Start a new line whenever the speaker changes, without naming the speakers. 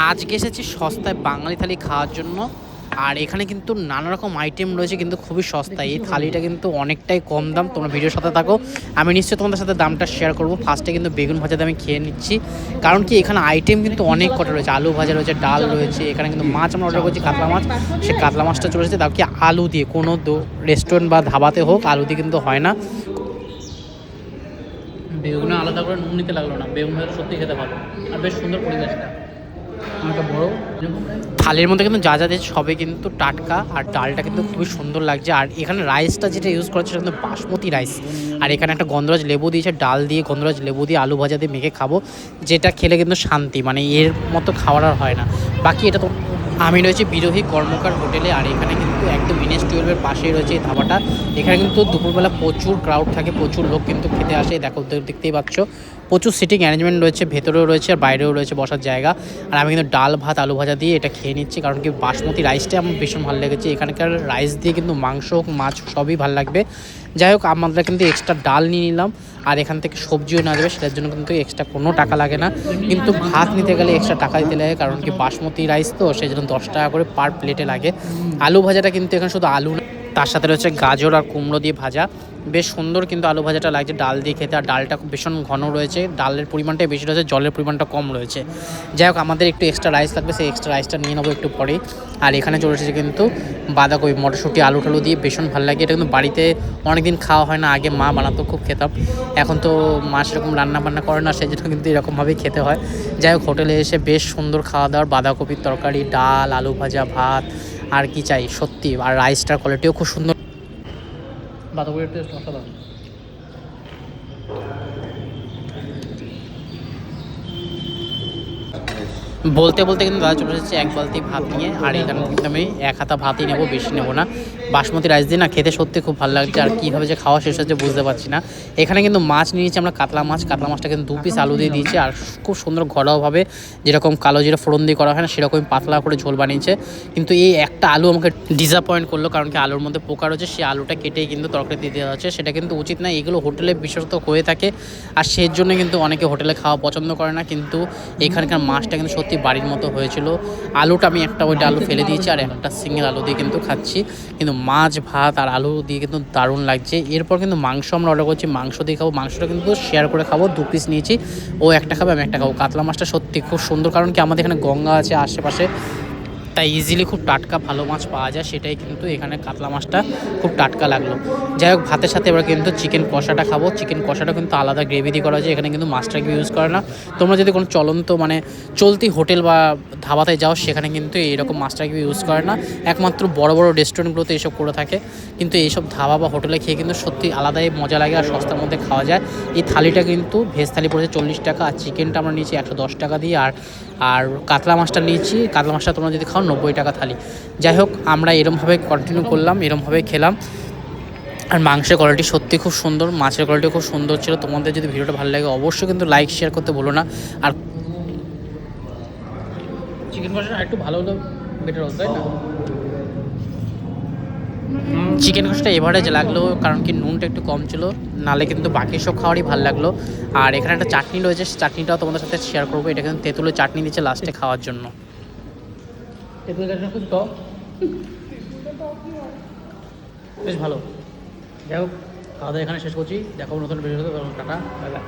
আজকে এসেছি সস্তায় বাঙালি থালি খাওয়ার জন্য। আর এখানে কিন্তু নানা রকম আইটেম রয়েছে, কিন্তু খুবই সস্তায়। এই থালিটা কিন্তু অনেকটাই কম দাম। তোমরা ভিডিওর সাথে থাকো, আমি নিশ্চয়ই তোমাদের সাথে দামটা শেয়ার করবো। ফার্স্টে কিন্তু বেগুন ভাজাতে আমি খেয়ে নিচ্ছি, কারণ কি এখানে আইটেম কিন্তু অনেক কটা রয়েছে। আলু ভাজা রয়েছে, ডাল রয়েছে, এখানে কিন্তু মাছ আমরা অর্ডার করছি কাতলা মাছ। সে কাতলা মাছটা চলে এসেছে, তাও কি আলু দিয়ে। কোনো রেস্টুরেন্ট বা ধাবাতে হোক আলু দিয়ে কিন্তু হয় না। বেগুনে আলাদা করে নুন নিতে লাগলো না, বেগুন ভাজা সত্যি খেতে ভালো আর বেশ সুন্দর পরিবেশটা। একটা বড় থালির মধ্যে কিন্তু যা যা দিয়েছে সবই কিন্তু টাটকা, আর ডালটা কিন্তু খুবই সুন্দর লাগছে। আর এখানে রাইসটা যেটা ইউজ করা হচ্ছে সেটা কিন্তু বাসমতি রাইস। আর এখানে একটা গন্ধরাজ লেবু দিয়েছে, ডাল দিয়ে গন্ধরাজ লেবু দিয়ে আলু ভাজা দিয়ে মেখে খাবো, যেটা খেলে কিন্তু শান্তি, মানে এর মতো খাওয়ার আর হয় না। বাকি এটা তো আমি রয়েছি বিরোহী কর্মকার হোটেলে, আর এখানে কিন্তু একদম NH-12-এর পাশেই রয়েছে এই ধাবাটা। এখানে কিন্তু দুপুরবেলা প্রচুর ক্রাউড থাকে, প্রচুর লোক কিন্তু খেতে আসে। দেখো দেখতেই পাচ্ছ, প্রচুর সিটিং অ্যারেঞ্জমেন্ট রয়েছে, ভেতরেও রয়েছে আর বাইরেও রয়েছে বসার জায়গা। আর আমি কিন্তু ডাল ভাত আলু ভাজা দিয়ে এটা খেয়ে নিচ্ছি, কারণ কি বাসমতি রাইসটা আমার ভীষণ ভালো লেগেছে। এখানকার রাইস দিয়ে কিন্তু মাংস হোক মাছ সবই ভালো লাগবে। যাই হোক, আমরা কিন্তু এক্সট্রা ডাল নিয়ে নিলাম, আর এখান থেকে সবজিও না যাবে, সেটার জন্য কিন্তু এক্সট্রা কোনো টাকা লাগে না। কিন্তু ভাত নিতে গেলে এক্সট্রা টাকা দিতে লাগে, কারণ কি বাসমতি রাইস তো, সেই জন্য 10 টাকা করে পার প্লেটে লাগে। আলু ভাজাটা কিন্তু এখানে শুধু আলু না, তার সাথে রয়েছে গাজর আর কুমড়ো দিয়ে ভাজা। বেশ সুন্দর কিন্তু আলু ভাজাটা লাগছে ডাল দিয়ে খেতে, আর ডালটা খুব ভীষণ ঘন রয়েছে। ডালের পরিমাণটাই বেশি রয়েছে, জলের পরিমাণটা কম রয়েছে। যাই হোক, আমাদের একটু এক্সট্রা রাইস লাগবে, সেই এক্সট্রা রাইসটা নিয়ে নেবো একটু পরেই। আর এখানে চলে এসেছে কিন্তু বাঁধাকপি মটরশুঁটি আলু টালু দিয়ে, ভীষণ ভালো লাগে। এটা কিন্তু বাড়িতে অনেকদিন খাওয়া হয় না, আগে মা বানাতো, খুব খেতাম। এখন তো মা সেরকম রান্না বান্না করে না, সেই জন্য কিন্তু এরকমভাবেই খেতে হয়। যাই হোক, হোটেলে এসে বেশ সুন্দর খাওয়া দাওয়ার, বাঁধাকপির তরকারি, ডাল, আলু ভাজা, ভাত, আর কি চাই সত্যি। আর রাইসটার কোয়ালিটিও খুব সুন্দর, বাঁধাকপির টেস্ট অসাধারণ। বলতে বলতে কিন্তু দাদা চলে এসেছে এক বালতি ভাত নিয়ে। আর এখানে কিন্তু আমি এক হাতা ভাতই নেবো, বেশি নেবো না। বাসমতি রাইস দিয়ে না খেতে সত্যি খুব ভালো লাগছে, আর কীভাবে যে খাওয়া শেষ হচ্ছে বুঝতে পারছি না। এখানে কিন্তু মাছ নিয়েছি আমরা, কাতলা মাছ। কাতলা মাছটা কিন্তু 2 পিস আলু দিয়ে দিয়েছে, আর খুব সুন্দর ঘরোয়াভাবে যেরকম কালো জিরা ফোড়ন দিয়ে করা হয় না, সেরকমই পাতলা করে ঝোল বানিয়েছে। কিন্তু এই একটা আলু আমাকে ডিসঅ্যাপয়েন্ট করলো, কারণ কি আলুর মধ্যে পোকা রয়েছে, সেই আলুটা কেটেই কিন্তু তরকারি দিয়ে দেওয়া হচ্ছে। সেটা কিন্তু উচিত না, এগুলো হোটেলে বিশেষত হয়ে থাকে, আর সেই জন্য কিন্তু অনেকে হোটেলে খাওয়া পছন্দ করে না। কিন্তু এখানকার মাছটা কিন্তু সত্যি বাড়ির মতো হয়েছিল। আলুটা আমি ওইটা আলু ফেলে দিয়েছি, আর একটা সিঙ্গেল আলু দিয়ে কিন্তু খাচ্ছি। কিন্তু মাছ ভাত আর আলু দিয়ে কিন্তু দারুণ লাগছে। এরপর কিন্তু মাংস আমরা অর্ডার করছি, মাংস দিয়ে খাবো। মাংসটা কিন্তু শেয়ার করে খাবো, 2 পিস নিয়েছি, ও একটা খাবে আমি একটা খাবো। কাতলা মাছটা সত্যি খুব সুন্দর, কারণ কি আমাদের এখানে গঙ্গা আছে আশেপাশে, তাই ইজিলি খুব টাটকা ভালো মাছ পাওয়া যায়। সেটাই কিন্তু এখানে কাতলা মাছটা খুব টাটকা লাগলো। যাই হোক, ভাতের সাথে এবার কিন্তু চিকেন কষাটা খাবো। চিকেন কষাটা কিন্তু আলাদা গ্রেভি দিয়ে করা হয়েছে, এখানে কিন্তু মাছটাকে ইউজ করে না। তোমরা যদি কোনো চলন্ত মানে চলতি হোটেল বা ধাবাতে যাও, সেখানে কিন্তু এইরকম মাছটাকে ইউজ করে না। একমাত্র বড় বড় রেস্টুরেন্টগুলোতে এইসব করে থাকে, কিন্তু এইসব ধাবা বা হোটেলে খেয়ে কিন্তু সত্যি আলাদাই মজা লাগে, আর সস্তার মধ্যে খাওয়া যায়। এই থালিটা কিন্তু ভেজ থালি পড়েছে 40 টাকা, আর চিকেনটা আমরা নিয়েছি 110 টাকা দিয়ে। আর কাতলা মাছটা নিয়েছি, কাতলা মাছটা তোমরা যদি খাও 90 টাকা থালি। যাই হোক, আমরা এরমভাবে কন্টিনিউ করলাম, এরমভাবে খেলাম। আর মাংসের কোয়ালিটি সত্যি খুব সুন্দর, মাছের কোয়ালিটি খুব সুন্দর ছিল। তোমাদের যদি ভিডিওটা ভালো লাগে অবশ্যই কিন্তু লাইক শেয়ার করতে ভুলো না। আর চিকেন কষা একটু ভালো হলো, বেটার হতো, তাই না? চিকেন কষাটা এভারেজ লাগলো, কারণ কি নুনটা একটু কম ছিল, নালে কিন্তু বাকি সব খাওয়ারই ভালো লাগলো। আর এখানে একটা চাটনি রয়েছে, চাটনিটাও তোমাদের সাথে শেয়ার করবো। এটা কিন্তু তেঁতুলের চাটনি দিচ্ছে লাস্টে খাওয়ার জন্য। তেঁতুলের চাটনি খুব টক, বেশ ভালো। যাই হোক, খাওয়া দাওয়া এখানে শেষ করছি, দেখাবো নতুন ভিডিওতে। Tata, bye bye.